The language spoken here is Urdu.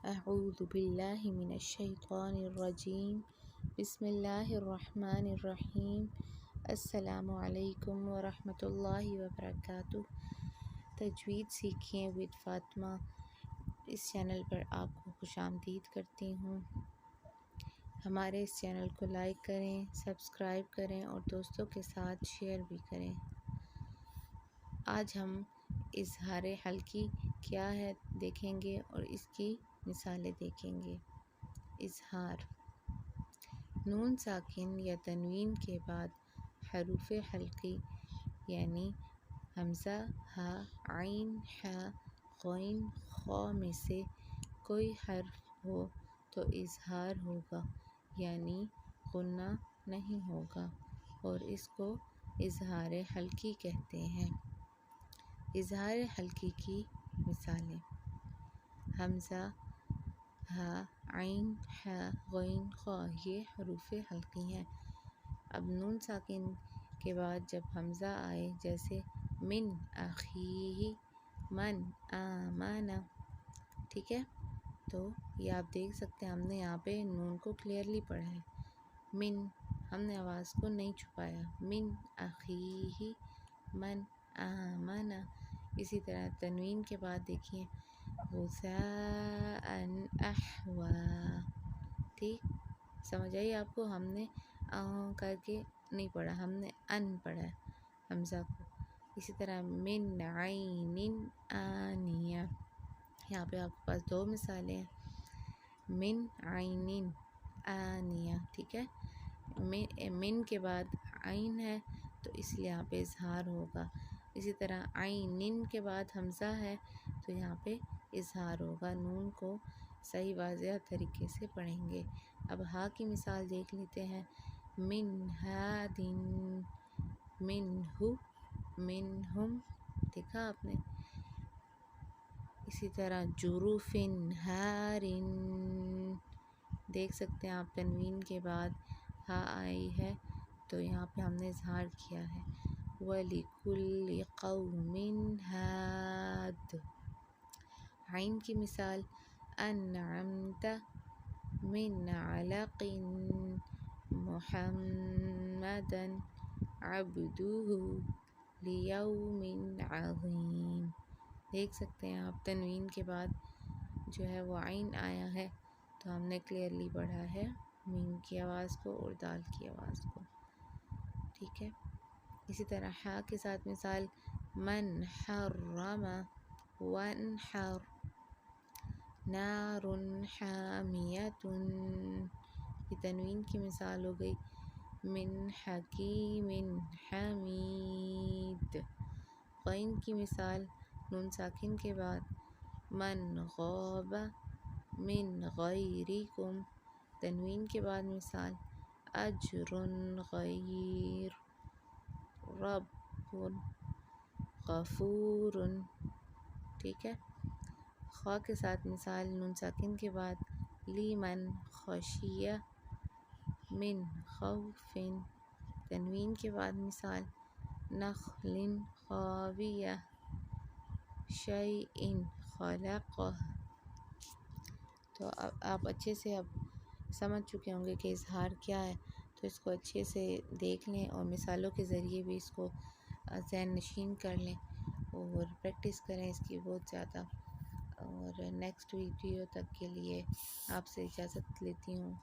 اعوذ باللہ من الشیطان الرجیم بسم اللہ الرحمن الرحیم السلام علیکم ورحمۃ اللہ وبرکاتہ۔ تجوید سیکھیں ود فاطمہ، اس چینل پر آپ کو خوش آمدید کرتی ہوں۔ ہمارے اس چینل کو لائک کریں، سبسکرائب کریں اور دوستوں کے ساتھ شیئر بھی کریں۔ آج ہم اظہار حلقی کیا ہے دیکھیں گے اور اس کی مثالیں دیکھیں گے۔ اظہار: نون ساکن یا تنوین کے بعد حروف حلقی یعنی حمزہ، ہا، عین، ح، غین، خ میں سے کوئی حرف ہو تو اظہار ہوگا یعنی غنہ نہیں ہوگا اور اس کو اظہار حلقی کہتے ہیں۔ اظہار حلقی کی مثالیں: حمزہ، ہا، عین، ح، غین، خ یہ حروف حلقی ہیں۔ اب نون ساکن کے بعد جب حمزہ آئے جیسے من اخیہ، من آمن، ٹھیک ہے، تو یہ آپ دیکھ سکتے ہیں ہم نے یہاں پہ نون کو کلیئرلی پڑھا ہے۔ من، ہم نے آواز کو نہیں چھپایا۔ من اخیہ، من آمن۔ اسی طرح تنوین کے بعد دیکھیے غثاء احوا، ٹھیک، سمجھ آئی آپ کو؟ ہم نے کر کے نہیں پڑھا، ہم نے ان پڑھا ہے حمزہ کو۔ اسی طرح من عین آنیہ، یہاں پہ آپ کے پاس دو مثالیں ہیں، من عین آنیہ، ٹھیک ہے، من کے بعد عین ہے تو اس لیے یہاں پہ اظہار ہوگا۔ اسی طرح عین کے بعد حمزہ ہے تو یہاں پہ اظہار ہوگا۔ نون کو صحیح واضح طریقے سے پڑھیں گے۔ اب ہا کی مثال دیکھ لیتے ہیں، من ہاد، منہ، منہم، دیکھا آپ نے؟ اسی طرح جروف ہار، دیکھ سکتے ہیں آپ تنوین کے بعد ہا آئی ہے تو یہاں پہ ہم نے اظہار کیا ہے۔ وَلِكُلِّ قَوْمٍ هَادٍ۔ عین کی مثال أَنْعَمْتَ مِنْ عَلَقٍ مُحَمَّدًا عَبْدُهُ لِيَوْمٍ عَظِيمٍ۔ دیکھ سکتے ہیں آپ تنوین کے بعد جو ہے وہ عین آیا ہے تو ہم نے کلیئرلی پڑھا ہے میم کی آواز کو اور دال کی آواز کو، ٹھیک ہے۔ اسی طرح حا کے ساتھ مثال من حرم وانحر، نار حامیۃ، یہ تنوین کی مثال ہو گئی، من حکیم حمید۔ غین کی مثال نون ساکن کے بعد من غاب من غیرکم، تنوین کے بعد مثال اجر غیر، رب غفور، ٹھیک ہے۔ خا کے ساتھ مثال نون ساکن کے بعد لیمن خشیہ من خوف، تنوین کے بعد مثال نخل خاویہ شیء خلقہ۔ تو اب آپ اچھے سے اب سمجھ چکے ہوں گے کہ اظہار کیا ہے، تو اس کو اچھے سے دیکھ لیں اور مثالوں کے ذریعے بھی اس کو ذہن نشین کر لیں اور پریکٹس کریں اس کی بہت زیادہ۔ اور نیکسٹ ویڈیو تک کے لیے آپ سے اجازت لیتی ہوں۔